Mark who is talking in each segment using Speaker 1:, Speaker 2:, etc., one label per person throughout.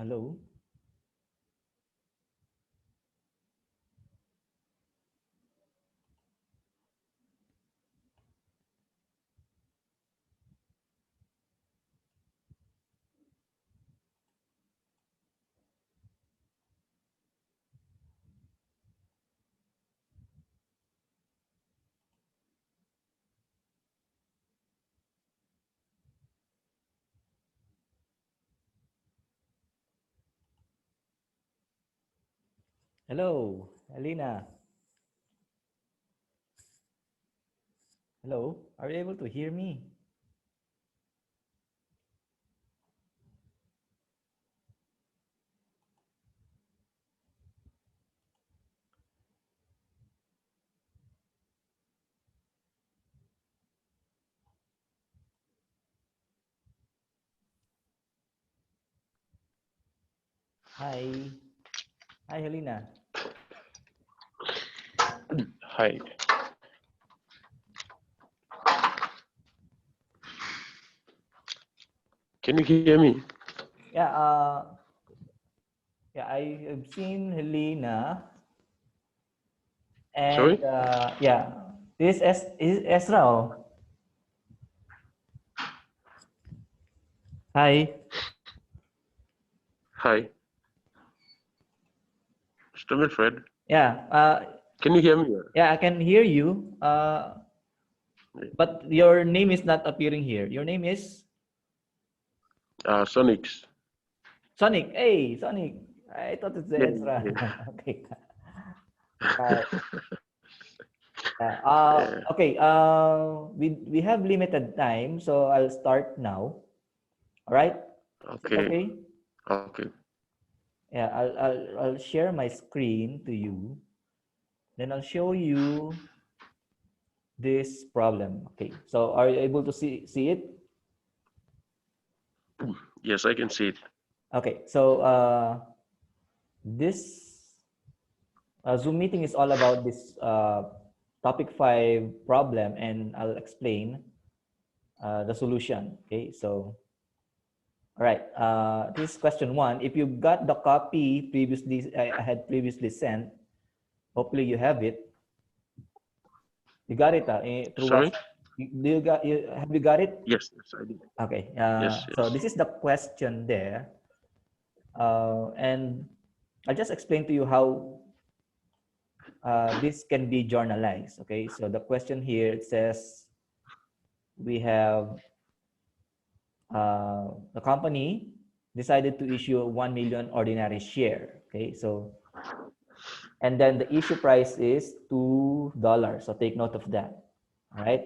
Speaker 1: Hello. Hello, Alina. Hello. Are you able to hear me? Hi. Hi, Helena.
Speaker 2: Hi. Can you hear me?
Speaker 1: Yeah, yeah, I have seen Helena and
Speaker 2: Sorry?
Speaker 1: yeah, is Ezra. Oh. Hi.
Speaker 2: Hi. Mr. Wilfred.
Speaker 1: Yeah,
Speaker 2: Can you hear me?
Speaker 1: yeah, I can hear you. But your name is not appearing here. Your name is
Speaker 2: Sonics.
Speaker 1: Sonic. Hey, Sonic. I thought it's
Speaker 2: Yeah,
Speaker 1: Ezra.
Speaker 2: yeah.
Speaker 1: Okay. Right. Yeah.
Speaker 2: Yeah.
Speaker 1: Okay. We have limited time, so I'll start now. All right. Is it
Speaker 2: Okay.
Speaker 1: okay?
Speaker 2: Okay.
Speaker 1: Yeah. I'll share my screen to you. Then I'll show you this problem. Okay. So are you able to see it?
Speaker 2: Yes, I can see it.
Speaker 1: Okay. So this Zoom meeting is all about this topic 5 problem, and I'll explain the solution. Okay. So all right. This is question 1. If you got the copy previously, I had previously sent, hopefully you have it. You got it through
Speaker 2: Sorry?
Speaker 1: WhatsApp. Do you got? Have you got it?
Speaker 2: Yes, yes, I did.
Speaker 1: Okay.
Speaker 2: Yes,
Speaker 1: So
Speaker 2: yes.
Speaker 1: this is the question there, and I'll just explain to you how this can be journalized. Okay. So the question here, it says we have the company decided to issue 1 million ordinary share. Okay. So and then the issue price is $2. So take note of that. All right.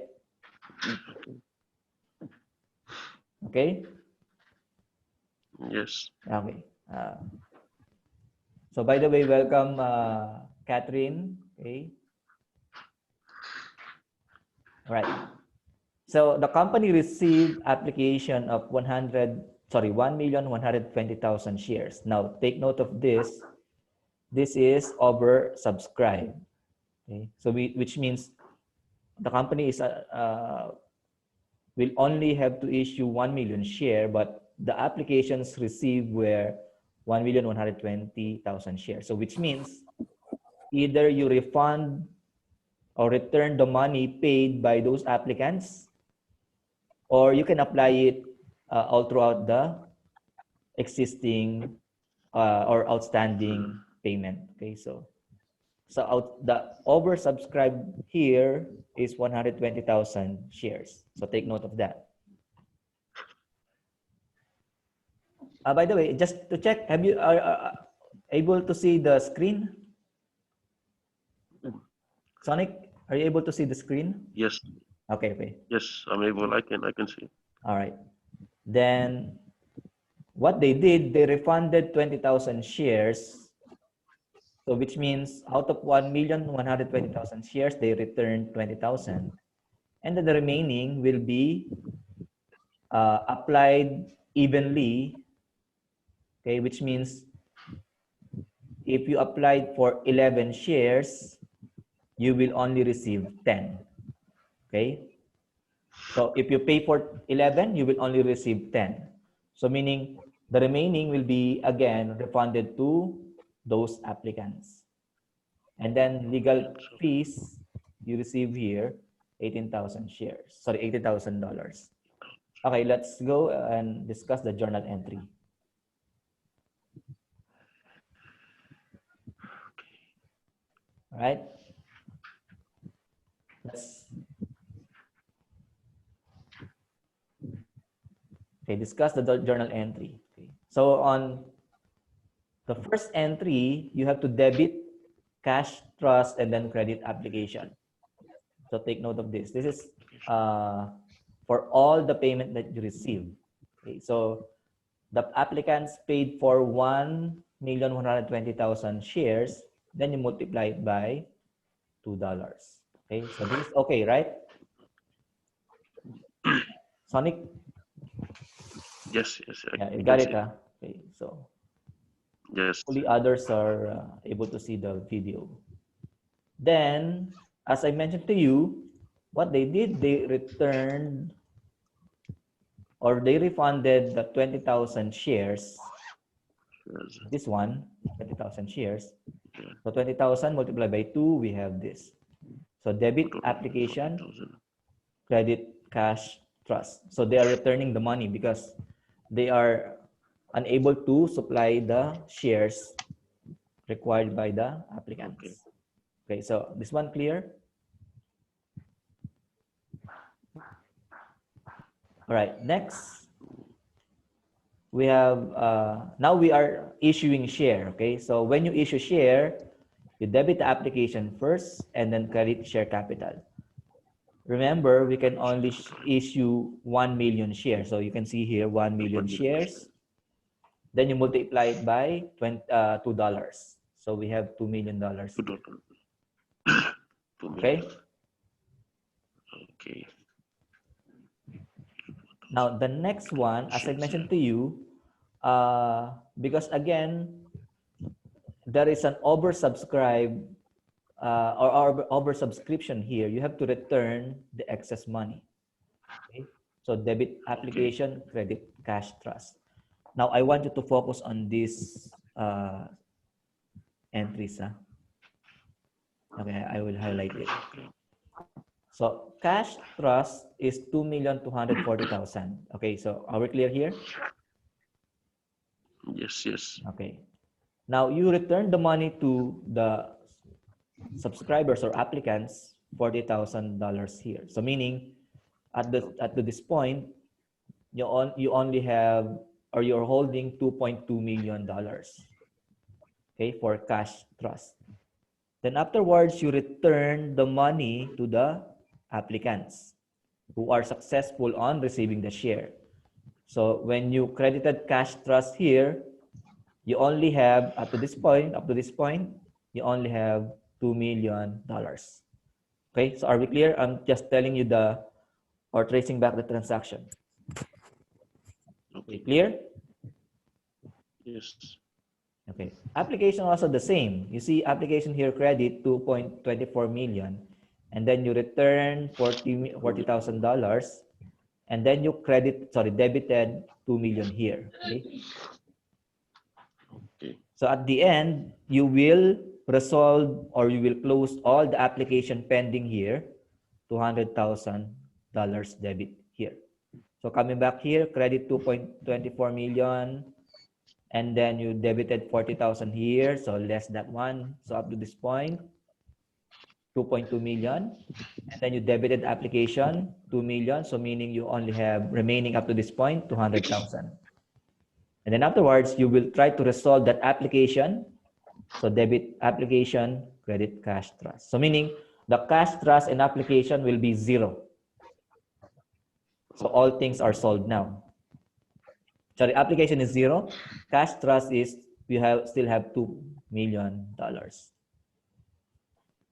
Speaker 1: Okay.
Speaker 2: Yes.
Speaker 1: Okay. So by the way, welcome, Catherine. Okay. All right. So the company received application of 1,120,000 shares. Now take note of this. This is oversubscribed. Okay. So which means the company is will only have to issue 1 million share, but the applications received were 1,120,000 shares. So which means either you refund or return the money paid by those applicants, or you can apply it all throughout the existing or outstanding payment. Okay, so the oversubscribed here is 120,000 shares. So take note of that. By the way, just to check, have you are able to see the screen? Sonic, are you able to see the screen?
Speaker 2: Yes.
Speaker 1: Okay, okay.
Speaker 2: Yes, I'm able. I can see.
Speaker 1: All right. Then what they did, they refunded 20,000 shares. So which means out of 1,120,000 shares, they returned 20,000. And then the remaining will be applied evenly. Okay, which means if you applied for 11 shares, you will only receive 10. Okay. So if you pay for 11, you will only receive 10. So meaning The remaining will be again refunded to those applicants. And then legal fees you receive here, 18,000 shares. Sorry, $80,000. Okay, let's go and discuss the journal entry. All right. Let's discuss the journal entry. Okay. So on the first entry, you have to debit cash, trust, and then credit application. So take note of this. This is for all the payment that you receive. Okay. So the applicants paid for 1,120,000 shares, then you multiply it by $2. Okay, so this is okay, right? Sonic?
Speaker 2: Yes.
Speaker 1: Yeah, you
Speaker 2: I
Speaker 1: got
Speaker 2: can
Speaker 1: it,
Speaker 2: see
Speaker 1: huh? Okay, so
Speaker 2: Yes.
Speaker 1: hopefully others are able to see the video. Then, as I mentioned to you, what they did, they returned or they refunded the 20,000 shares.
Speaker 2: Yes.
Speaker 1: This one, 20,000 shares.
Speaker 2: Yeah.
Speaker 1: So 20,000 multiplied by 2, we have this. So debit
Speaker 2: Total
Speaker 1: application,
Speaker 2: 40,000.
Speaker 1: credit, cash, trust. So they are returning the money because they are unable to supply the shares required by the applicants. Okay, so this one clear? All right, next we have, now we are issuing share, okay? So when you issue share, you debit the application first and then credit share capital. Remember, we can only issue 1 million shares. So you can see here 1 million shares. Then you multiply it by $2. So we have $2 million.
Speaker 2: $2
Speaker 1: Okay.
Speaker 2: Okay.
Speaker 1: Now the next one, as I mentioned to you, because again, there is an oversubscribe or oversubscription here. You have to return the excess money. Okay. So debit application, credit, cash, trust. Now I want you to focus on these entries. Okay, I will highlight it. So cash trust is 2,240,000. Okay, so are we clear here?
Speaker 2: Yes.
Speaker 1: Okay. Now you return the money to the subscribers or applicants, $40,000 here. So meaning at this point, you only have or you're holding $2.2 million. Okay, for cash trust. Then afterwards, you return the money to the applicants who are successful on receiving the share. So when you credited cash trust here, you only have up to this point, you only have $2 million. Okay, so are we clear? I'm just telling you or tracing back the transaction. Okay, clear?
Speaker 2: Yes.
Speaker 1: Okay, application also the same. You see application here credit 2.24 million and then you return $40,000 and then you debited 2 million here. Okay. So at the end, you will resolve or you will close all the application pending here, $200,000 debit here. So coming back here, credit 2.24 million, and then you debited 40,000 here, so less that one. So up to this point, 2.2 million, and then you debited application 2 million, so meaning you only have remaining up to this point 200,000. And then afterwards, you will try to resolve that application. So debit application, credit cash trust. So meaning the cash trust and application will be zero. So all things are solved now. So the application is zero. Cash trust is still have $2 million.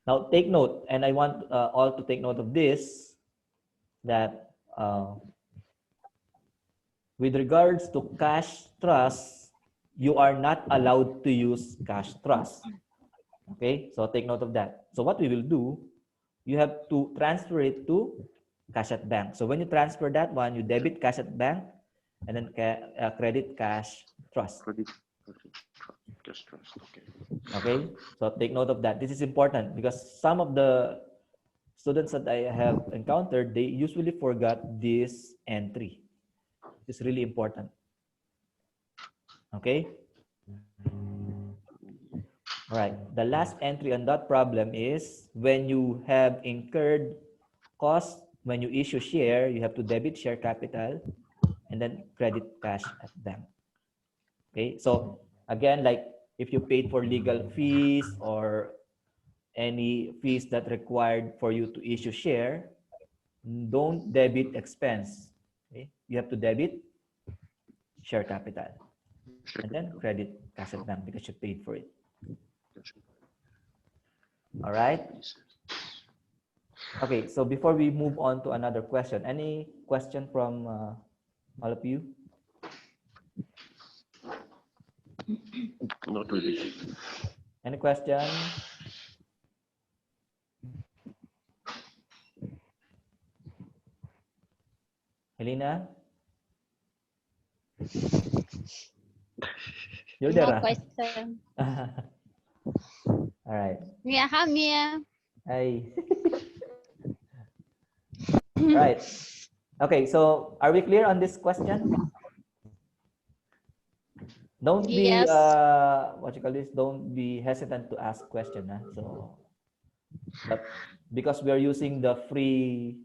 Speaker 1: Now take note, and I want all to take note of this, that with regards to cash trust, you are not allowed to use cash trust. Okay, so take note of that. So what we will do, you have to transfer it to cash at bank. So when you transfer that one, you debit cash at bank and then credit cash trust.
Speaker 2: Credit. Just trust. Okay.
Speaker 1: Okay, so take note of that. This is important because some of the students that I have encountered, they usually forgot this entry. It's really important. Okay. All right. The last entry on that problem is when you have incurred cost, when you issue share, you have to debit share capital and then credit cash at bank. Okay. So again, like if you paid for legal fees or any fees that required for you to issue share, don't debit expense. Okay? You have to debit share capital and then credit cash at bank because you paid for it. All right. Okay, so before we move on to another question, any question from all of you?
Speaker 2: Not really.
Speaker 1: Any question? Helena? You're there,
Speaker 3: No
Speaker 1: ah?
Speaker 3: question.
Speaker 1: All right.
Speaker 3: Mia, hi Mia.
Speaker 1: Hey. Right. Okay, so are we clear on this question? Don't be
Speaker 3: Yes.
Speaker 1: what you call this, don't be hesitant to ask question. Huh? So but because we are using the free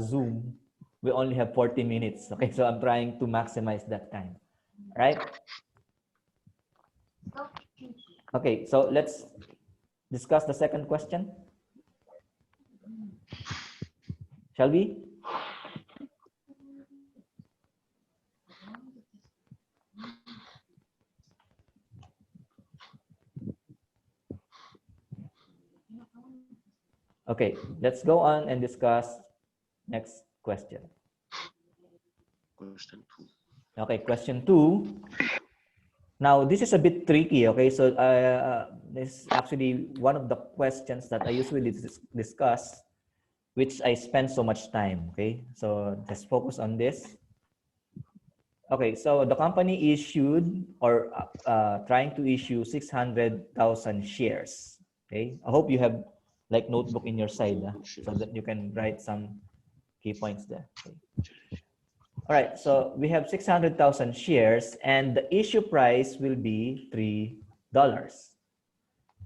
Speaker 1: Zoom, we only have 40 minutes. Okay, so I'm trying to maximize that time. Right? Okay, so let's discuss the second question. Shall we? Okay, let's go on and discuss next question.
Speaker 2: Question 2.
Speaker 1: Okay, question 2. Now, this is a bit tricky, okay? So this is actually one of the questions that I usually discuss, which I spend so much time, okay? So just focus on this. Okay, so the company issued or trying to issue 600,000 shares, okay? I hope you have like notebook in your side so that you can write some key points there. Okay. All right, so we have 600,000 shares and the issue price will be $3.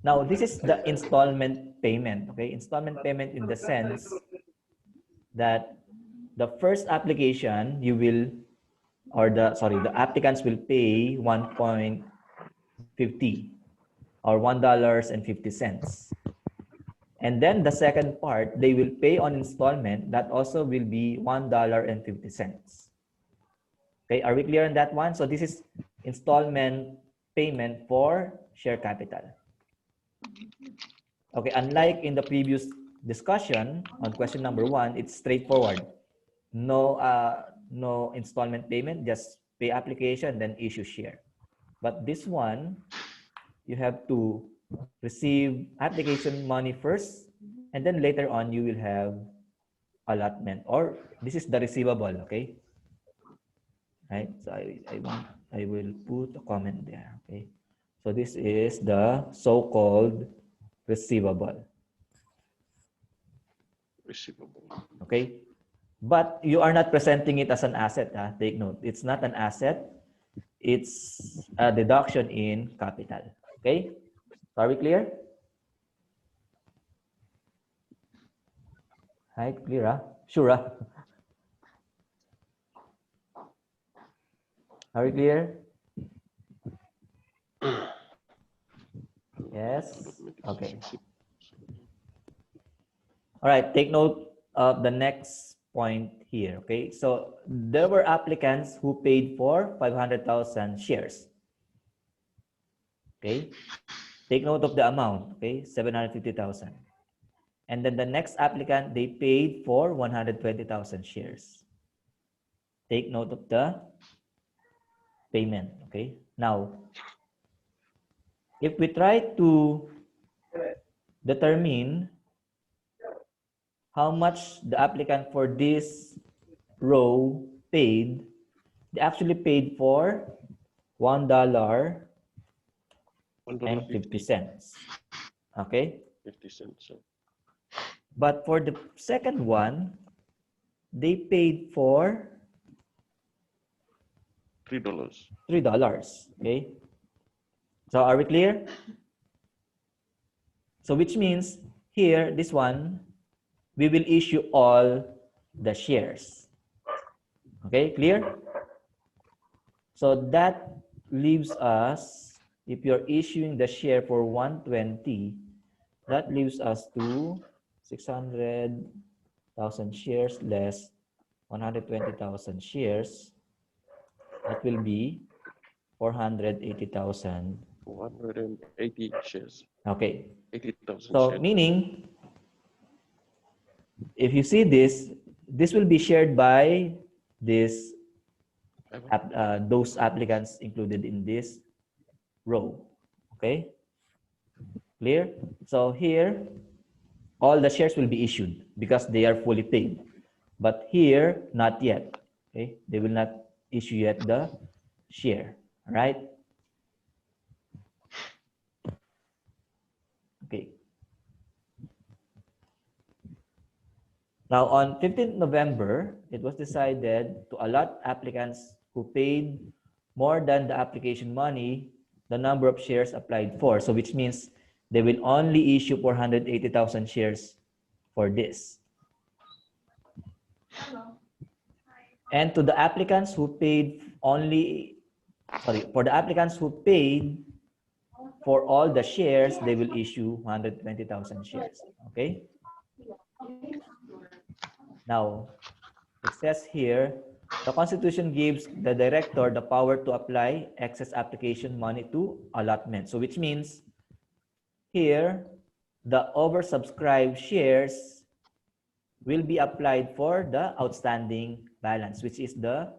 Speaker 1: Now, this is the installment payment, okay? Installment payment in the sense that the first application you will, or the applicants will pay 1.50 or $1.50. And then the second part, they will pay on installment that also will be $1.50. Okay, are we clear on that one? So this is installment payment for share capital. Okay, unlike in the previous discussion on question number 1, it's straightforward. No, no installment payment, just pay application, then issue share. But this one, you have to receive application money first, and then later on you will have allotment, or this is the receivable, okay? Right, so I will put a comment there, okay? So this is the so-called receivable.
Speaker 2: Receivable.
Speaker 1: Okay, but you are not presenting it as an asset. Take note, it's not an asset, it's a deduction in capital. Okay, are we clear? Hi, clear? Sure. Are we clear? Yes. Okay. All right, take note of the next point here, okay? So there were applicants who paid for 500,000 shares. Okay? Take note of the amount, okay? 750,000. And then the next applicant, they paid for 120,000 shares. Take note of the payment, okay? Now, if we try to determine how much the applicant for this row paid, they actually paid for $1.50.
Speaker 2: $1.50.
Speaker 1: Okay?
Speaker 2: 50 cents. So
Speaker 1: But for the second one, they paid for
Speaker 2: $3.
Speaker 1: $3. Okay? So are we clear? So which means here, this one, we will issue all the shares. Okay, clear? So that leaves us, if you're issuing the share for 120, that leaves us to 600,000 shares less 120,000 shares. That will be 480,000.
Speaker 2: 480 shares.
Speaker 1: Okay.
Speaker 2: 80,000
Speaker 1: So
Speaker 2: shares.
Speaker 1: meaning, if you see this, this will be shared by this those applicants included in this row. Okay, clear? So here, all the shares will be issued because they are fully paid. But here, not yet. Okay, they will not issue yet the share. All right. Okay. Now, on 15th November, it was decided to allot applicants who paid more than the application money the number of shares applied for. So which means they will only issue 480,000 shares for this. And to the applicants who paid only, sorry, for the applicants who paid for all the shares, they will issue 120,000 shares. Okay? Now, it says here, the Constitution gives the director the power to apply excess application money to allotment. So which means here, the oversubscribed shares will be applied for the outstanding balance, which is the,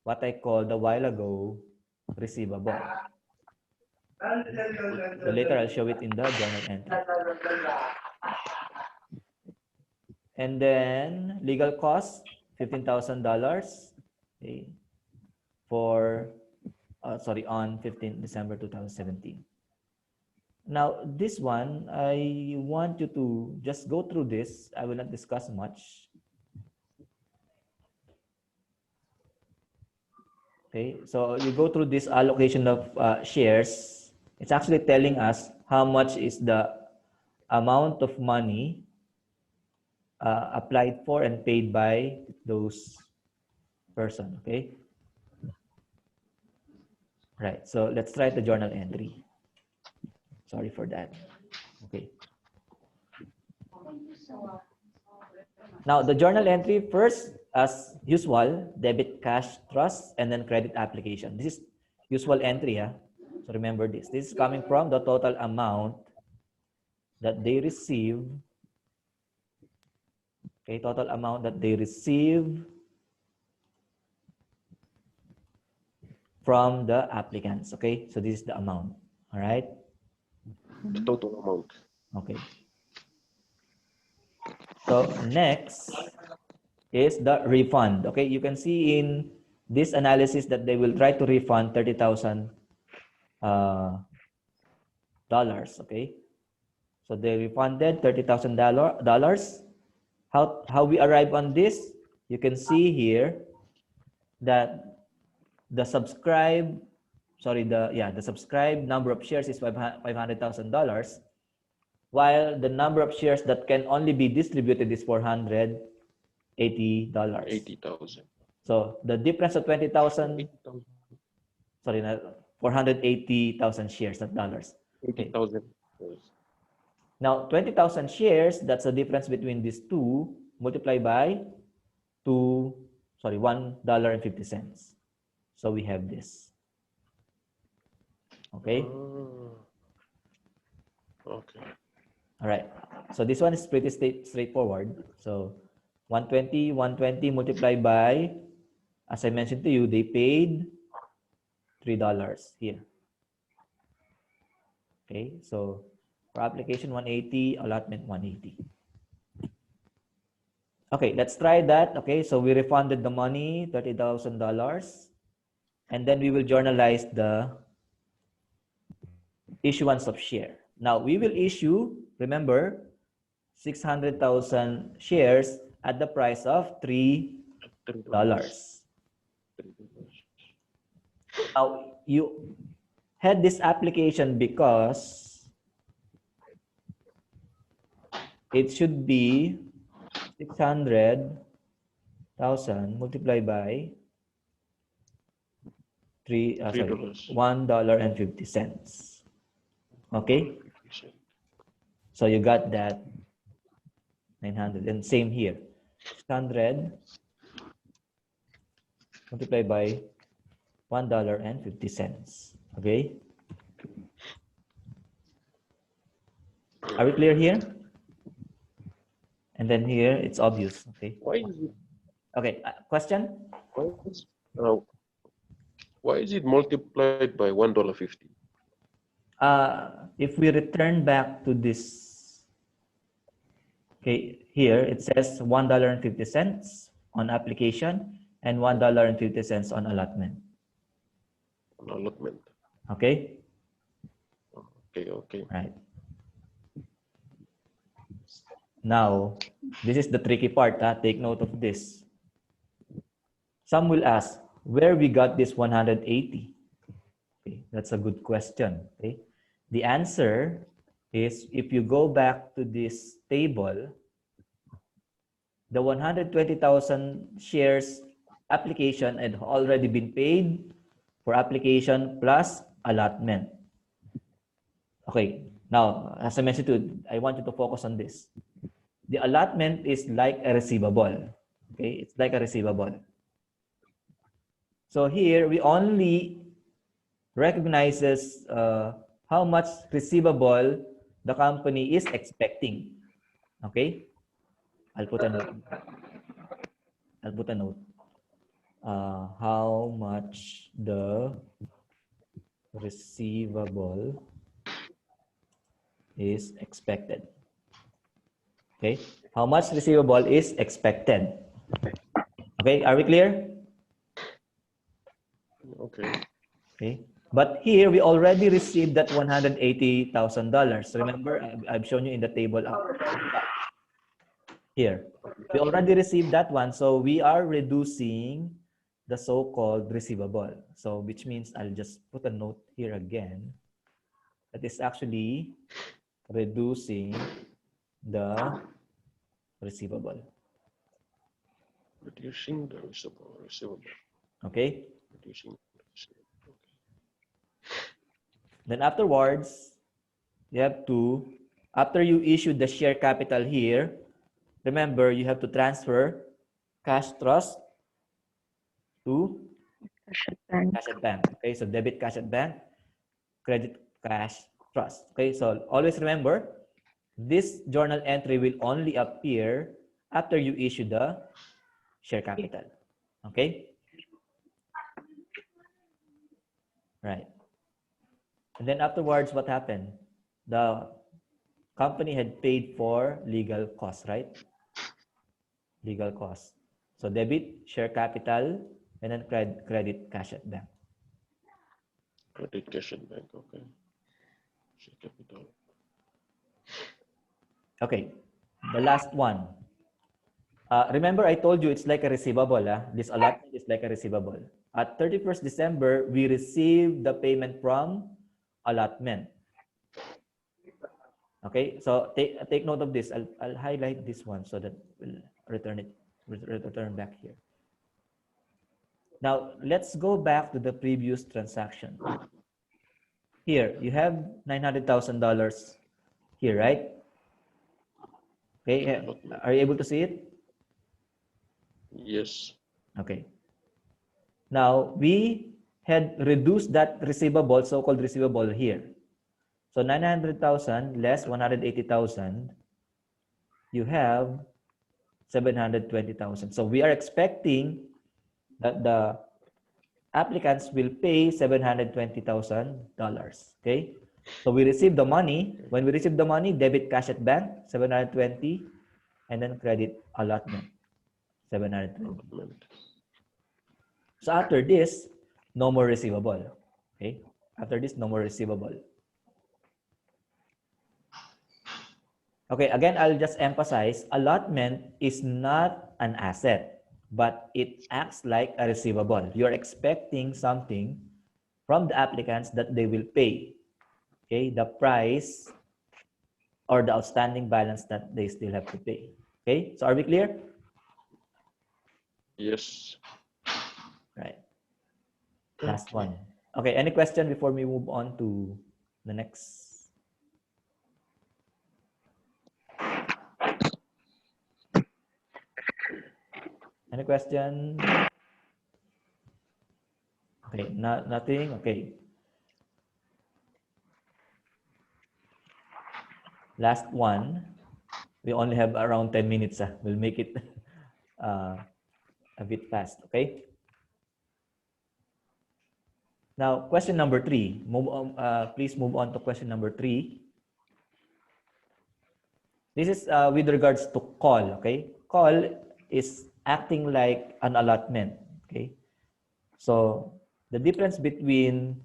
Speaker 1: what I called a while ago, receivable. So later I'll show it in the journal entry. And then legal costs, $15,000. Okay, for on 15 December 2017. Now this one, I want you to just go through this. I will not discuss much. Okay, so you go through this allocation of shares. It's actually telling us how much is the amount of money applied for and paid by those person. Okay. Right. So let's try the journal entry. Sorry for that. Okay. Now the journal entry first, as usual, debit cash trust and then credit application. This is usual entry. So remember this. This is coming from the total amount that they receive. Okay, total amount that they receive from the applicants. Okay, so this is the amount. All right.
Speaker 2: The total amount.
Speaker 1: Okay. So next is the refund. Okay, you can see in this analysis that they will try to refund $30,000. Okay, so they refunded $30,000. How we arrive on this? You can see here that the subscribed number of shares is $500,000, while the number of shares that can only be distributed is $480.
Speaker 2: 80,000.
Speaker 1: So the difference of 20,000, sorry, 480,000 shares, not dollars.
Speaker 2: 80,000.
Speaker 1: Now 20,000 shares, that's the difference between these two, multiplied by $1.50. So we have this. Okay.
Speaker 2: Okay.
Speaker 1: All right. So this one is pretty straightforward. So 120 multiplied by, as I mentioned to you, they paid $3 here. Okay. So for application 180, allotment 180. Okay, let's try that. Okay, so we refunded the money, $30,000. and then we will journalize the issuance of share. Now we will issue, remember, 600,000 shares at the price of $3.
Speaker 2: $3.
Speaker 1: Now you had this application because it should be 600,000 multiplied by $1.50. Okay, so you got that 900, and same here, 600 multiplied by $1.50. Okay, are we clear here? And then here it's obvious. Okay.
Speaker 2: Why is it?
Speaker 1: Okay. Question?
Speaker 2: Why is it multiplied by $1.50?
Speaker 1: If we return back to this, okay, here it says $1.50 on application and $1.50 on allotment.
Speaker 2: On allotment.
Speaker 1: Okay.
Speaker 2: Okay.
Speaker 1: Right. Now, this is the tricky part. Take note of this. Some will ask, where we got this 180? Okay, that's a good question. Okay. The answer is, if you go back to this table, the 120,000 shares application had already been paid for application plus allotment. Okay. Now, as I mentioned, I want you to focus on this. The allotment is like a receivable. Okay, it's like a receivable. So here we only recognizes how much receivable the company is expecting. Okay, I'll put a note. How much the receivable is expected. Okay, how much receivable is expected? Okay, are we clear? Okay, but here we already received that $180,000. Remember, I've shown you in the table up here. We already received that one, so we are reducing the so-called receivable. So, which means I'll just put a note here again. That is actually reducing the receivable.
Speaker 2: Reducing the receivable.
Speaker 1: Okay.
Speaker 2: Reducing the receivable. Okay.
Speaker 1: Then afterwards, you have to, after you issue the share capital here, remember you have to transfer cash trust to
Speaker 3: Cash at bank.
Speaker 1: cash at bank. Okay, so debit cash at bank, credit cash trust. Okay, so always remember, this journal entry will only appear after you issue the share capital. Okay? Right. And then afterwards, what happened? The company had paid for legal costs, right? Legal costs. So debit, share capital, and then credit cash at bank.
Speaker 2: Credit cash at bank, okay. Share capital.
Speaker 1: Okay, the last one. Remember, I told you it's like a receivable. This allotment is like a receivable. At 31st December, we received the payment from allotment. Okay, so take note of this. I'll highlight this one so that we'll return back here. Now, let's go back to the previous transaction. Here, you have $900,000 here, right? Okay, are you able to see it?
Speaker 2: Yes.
Speaker 1: Okay. Now, we had reduced that receivable, so-called receivable here. So 900,000 less 180,000, you have 720,000. So we are expecting that the applicants will pay $720,000. Okay. So we receive the money. When we receive the money, debit cash at bank, 720, and then credit allotment, 720. So after this, no more receivable. Okay. After this, no more receivable. Okay, again, I'll just emphasize, allotment is not an asset, but it acts like a receivable. You're expecting something from the applicants that they will pay. Okay, the price or the outstanding balance that they still have to pay. Okay, so are we clear?
Speaker 2: Yes.
Speaker 1: Right. Last one. Okay, any question before we move on to the next? Any question? Okay, nothing. Okay. Last one. We only have around 10 minutes. We'll make it a bit fast. Okay. Now, question number 3. Move on, please move on to question number 3. This is with regards to call. Okay. Call is acting like an allotment. Okay. So the difference between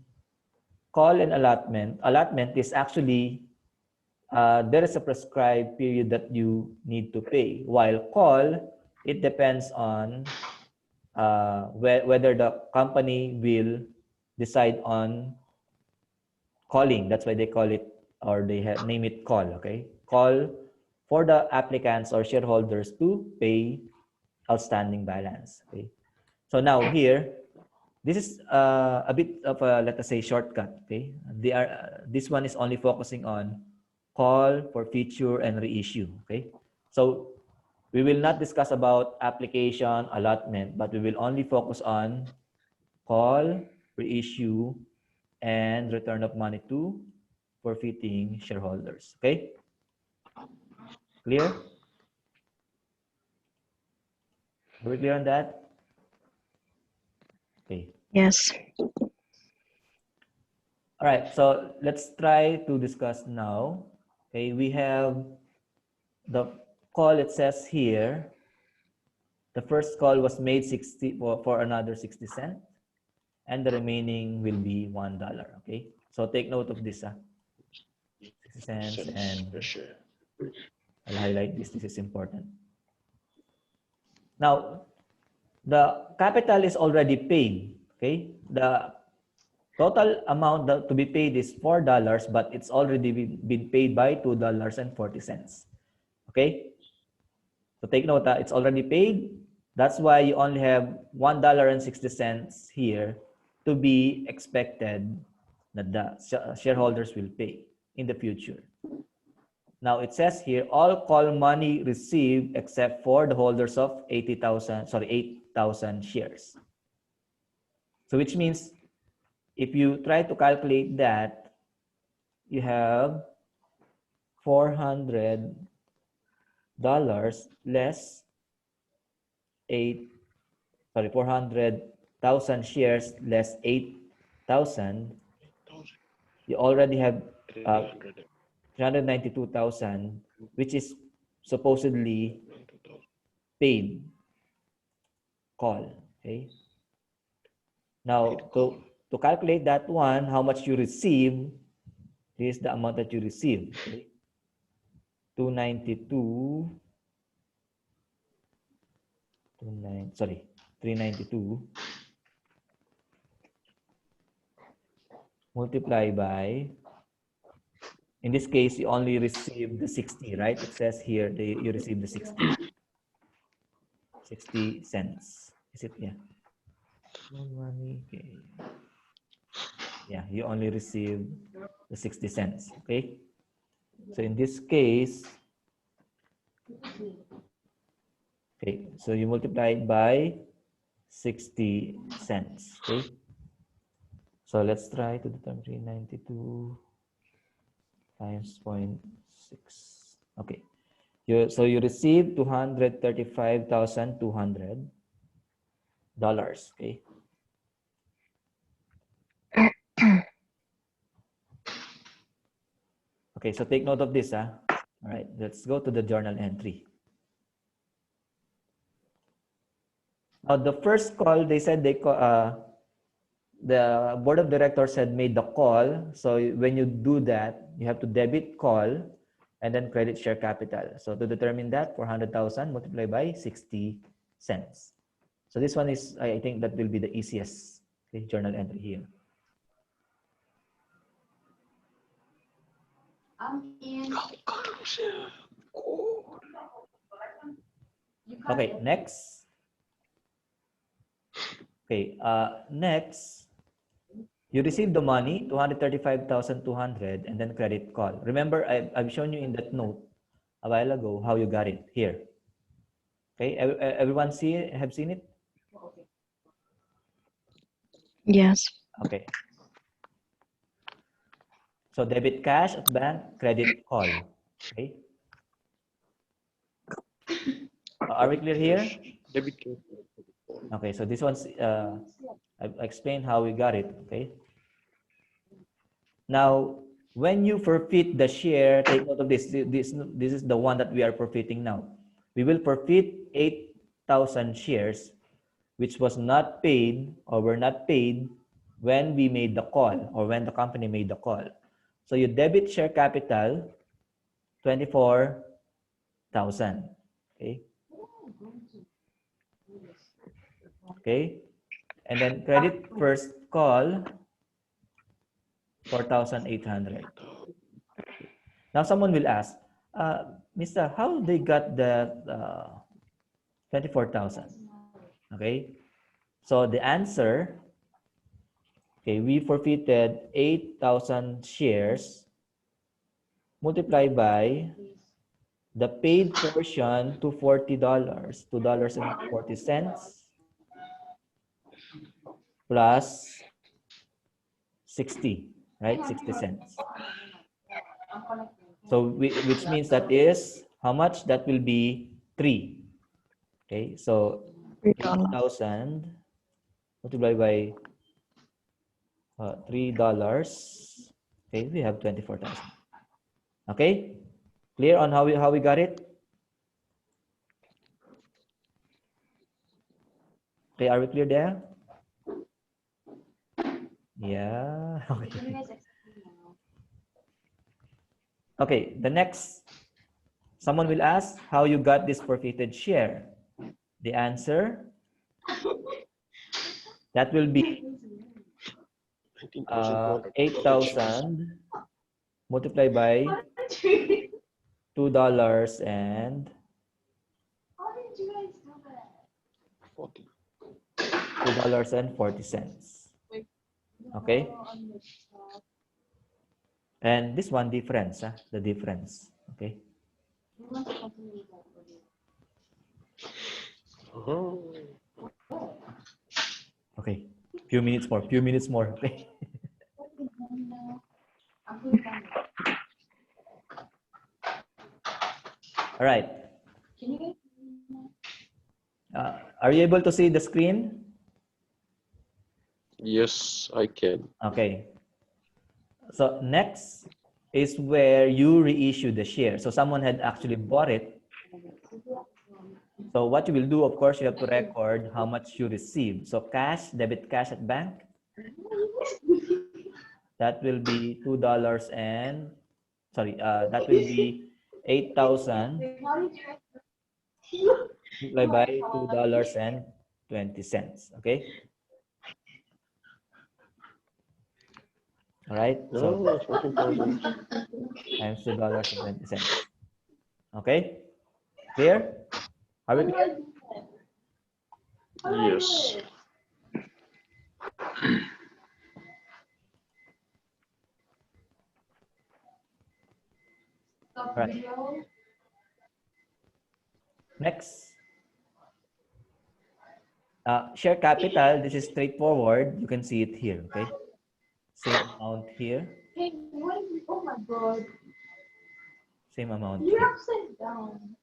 Speaker 1: call and allotment is actually there is a prescribed period that you need to pay. While call, it depends on whether the company will decide on calling. That's why they call it, or they name it call. Okay, call for the applicants or shareholders to pay outstanding balance. Okay, so now here, this is a bit of a, let us say, shortcut. Okay, this one is only focusing on call, forfeiture, and reissue. Okay, so we will not discuss about application, allotment, but we will only focus on call, reissue, and return of money to forfeiting shareholders. Okay, clear? Are we clear on that? Okay.
Speaker 3: Yes.
Speaker 1: All right, so let's try to discuss now. Okay, we have the call. It says here, the first call was made 60 for another 60 cents, and the remaining will be $1. Okay, so take note of this. 60 cents, and
Speaker 2: Per share.
Speaker 1: I'll highlight this. This is important. Now, the capital is already paid. Okay, the total amount to be paid is $4, but it's already been paid by $2.40. Okay, so take note that it's already paid. That's why you only have $1.60 here to be expected that the shareholders will pay in the future. Now it says here, all call money received except for the holders of 8,000 shares. So which means if you try to calculate that, you have $400 less 400,000 shares less 8,000. You already have 392,000, which is supposedly paid call. Okay. Now to calculate that one, how much you receive, this is the amount that you receive. Okay. 392 multiply by, in this case, you only receive the 60, right? It says here you receive the 60 cents. Is it? Yeah. Money. Okay. Yeah, you only receive the 60 cents. Okay. So in this case, okay, so you multiply it by 60 cents. Okay. So let's try to determine 392 times 0.6. Okay. So you receive $235,200. Okay. Okay, so take note of this. All right, let's go to the journal entry. Now, the first call, they said the board of directors had made the call. So when you do that, you have to debit call and then credit share capital. So to determine that, 400,000 multiplied by 60 cents. So this one is, I think that will be the easiest journal entry here. Okay, next. Okay, next, you receive the money, 235,200, and then credit call. Remember, I've shown you in that note a while ago how you got it here. Okay, everyone have seen it?
Speaker 3: Yes.
Speaker 1: Okay. So debit cash at bank, credit call. Okay. Are we clear here?
Speaker 2: Debit.
Speaker 1: Okay, so this one's, I explained how we got it. Okay. Now, when you forfeit the share, take note of this. This is the one that we are forfeiting now. We will forfeit 8,000 shares, which was not paid or were not paid when we made the call or when the company made the call. So you debit share capital, 24,000. Okay. Okay. And then credit first call, 4,800. Now someone will ask, Mr. How they got the 24,000? Okay. So the answer, okay, we forfeited 8,000 shares multiplied by the paid portion to $40, $2.40 plus 60, right? 60 cents. So which means that is how much? That will be 3. Okay, so 8,000 multiplied by $3. Okay, we have 24,000. Okay, clear on how we got it? Okay, are we clear there? Yeah. Okay. Okay, the next, someone will ask how you got this forfeited share. The answer, that will be 8,000 multiplied by $2 and $2.40. Okay. And this one difference, the difference. Okay. Okay. Few minutes more. Okay. All right. Are you able to see the screen?
Speaker 2: Yes, I can.
Speaker 1: Okay. So next is where you reissue the share. So someone had actually bought it. So what you will do, of course, you have to record how much you received. So cash, debit cash at bank. That will be $2 and, sorry, that will be 8,000 multiplied by $2.20. Okay. All right. So times $2.20. Okay. Clear? Are we clear?
Speaker 2: Yes.
Speaker 1: Right. Next, share capital. This is straightforward. You can see it here. Okay, same amount here.
Speaker 4: Oh my God!
Speaker 1: Same amount
Speaker 4: You're
Speaker 1: here.
Speaker 4: upside down.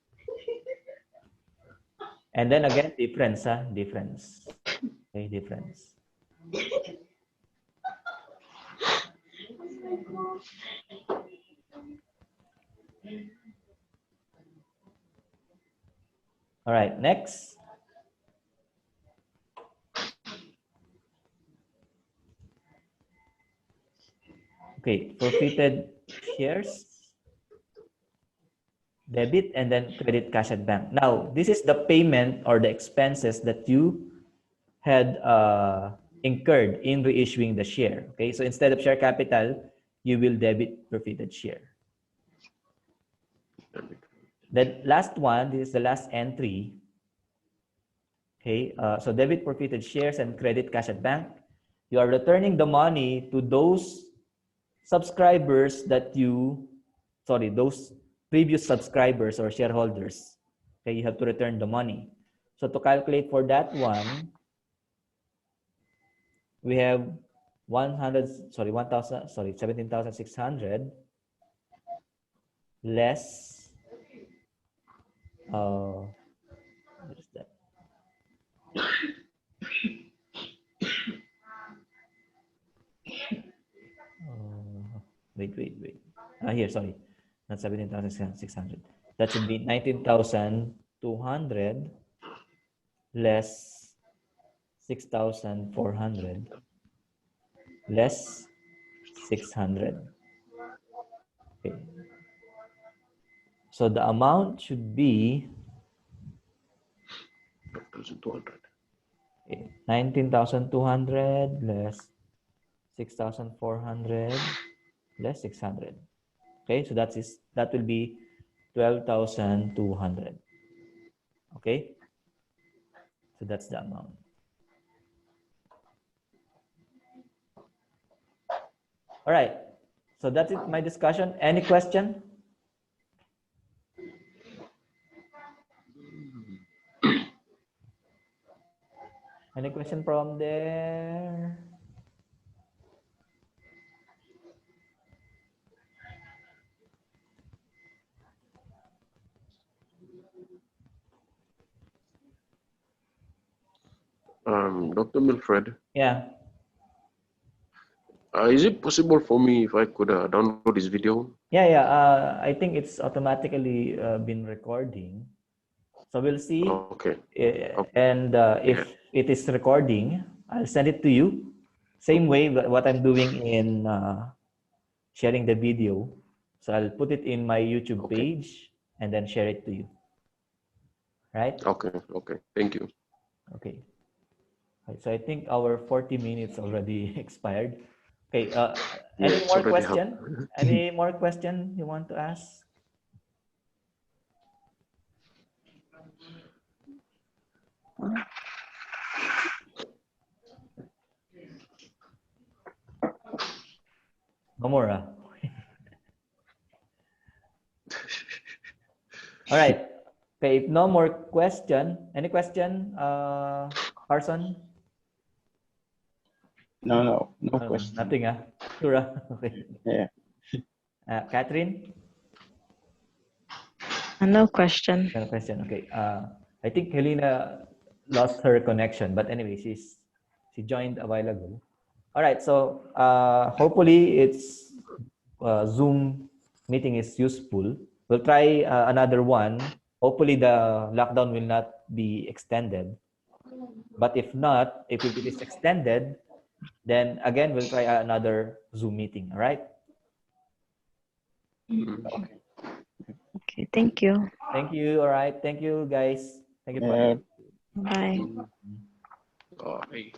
Speaker 1: And then again, difference. Difference. Okay, difference. All right. Next. Okay, forfeited shares, debit, and then credit cash at bank. Now, this is the payment or the expenses that you had incurred in reissuing the share. Okay, so instead of share capital, you will debit forfeited share. The last one, this is the last entry. Okay, so debit forfeited shares and credit cash at bank. You are returning the money to those subscribers that those previous subscribers or shareholders. Okay, you have to return the money. So to calculate for that one, we have 17,600 less what is that? Wait. Here, sorry. Not 17,600. That should be 19,200 less 6,400 less 600. Okay. So the amount should be 19,200 less 6,400 less 600. Okay, so that will be 12,200. Okay, so that's the amount. All right, so that's it, my discussion. Any question? Any question from there?
Speaker 2: Dr. Milfred,
Speaker 1: Yeah.
Speaker 2: is it possible for me if I could download this video?
Speaker 1: Yeah. I think it's automatically been recording. So we'll see.
Speaker 2: Okay.
Speaker 1: And if it is recording, I'll send it to you. Same way what I'm doing in sharing the video. So I'll put it in my YouTube page and then share it to you. Right?
Speaker 2: Okay. Thank you.
Speaker 1: Okay. So I think our 40 minutes already expired. Okay. Any more question? Any more question you want to ask? No more. All right. Okay, if no more question, any question, Carson?
Speaker 3: No question.
Speaker 1: Nothing, Sure. Okay.
Speaker 3: Yeah.
Speaker 1: Catherine?
Speaker 5: No question.
Speaker 1: No question. Okay. I think Helena lost her connection, but anyway, she joined a while ago. All right. So hopefully it's Zoom meeting is useful. We'll try another one. Hopefully the lockdown will not be extended. But if not, if it is extended, then again, we'll try another Zoom meeting. All right.
Speaker 5: Okay, thank you.
Speaker 1: Thank you. All right. Thank you, guys. Thank you.
Speaker 5: Bye.
Speaker 2: Bye.